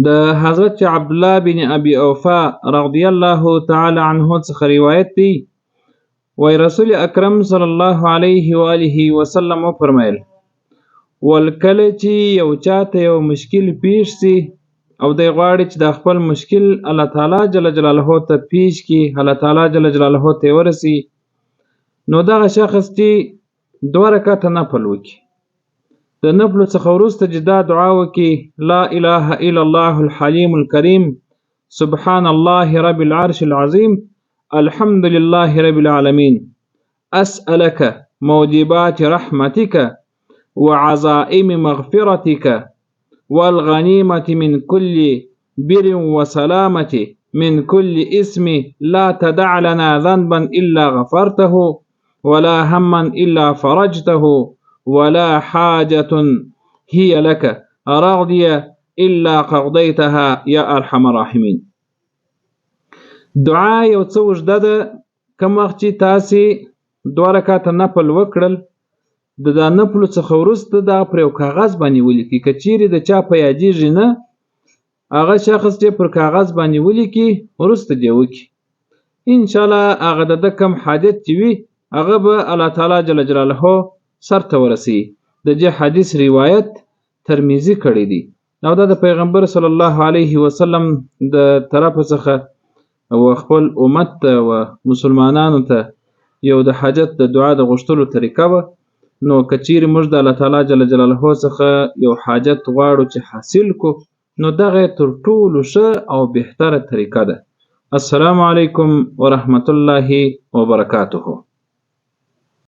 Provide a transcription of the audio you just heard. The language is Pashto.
د حضرت عبدالله بن ابي اوفا رضی الله تعالی عنه څخه روایت دی، وای رسول اکرم صلی الله علیه و آله وسلم فرمایل: ولکله چې یو چاته یو مشکل پیښ سي او دی غواړي چې د خپل مشکل الله تعالی جل جلاله ته پیښ کی، الله تعالی جل جلاله ته ورسي، نو دغه شخص چې 2 رکعاته نفل وکړي. د نفلو څخه وروسته چې دا دعا وکړي: لا اله الا الله الحلیم الکریم، سبحان الله رب العرش العظیم، الحمد لله رب العالمین، اسألك موجبات رحمتك وعزائم مغفرتك والغنيمة من كل بر وسلامة من كل اسم لا تدع لنا ذنبا إلا غفرته ولا هما إلا فرجته ولا حاجة هي لك راضية إلا قضيتها يا أرحم الراحمين. دعا یو څه اوږده ده. کوم وخت چې تاسې 2 رکعاته نفل وکړل، د نفلو څخه وروسته دا پر یو کاغذ باندې ولیکي. که چیرې د چا په یادېږي نه، هغه شخص چې پر کاغذ باندې ولیکي وروسته دې وکړي، انشاءالله هغه د ده کوم حاجت چې وي هغه به الله تعالی جل جلاله سرته ورسي. د دې حدیث روایت ترمذي کړی دی او دا د پیغمبر صلی الله علیه وسلم د طرفه څخه او خپل امت ته او مسلمانانو ته یو د حاجت د دعا د غوښتلو طریقه وه. نو که چیرې موږ د الله تعالی جل جلاله څخه یو حاجت غواړو چې حاصل کو، نو دغه تر ټولو ښه او بهتره طریقه ده. السلام علیکم ورحمت الله وبرکاته.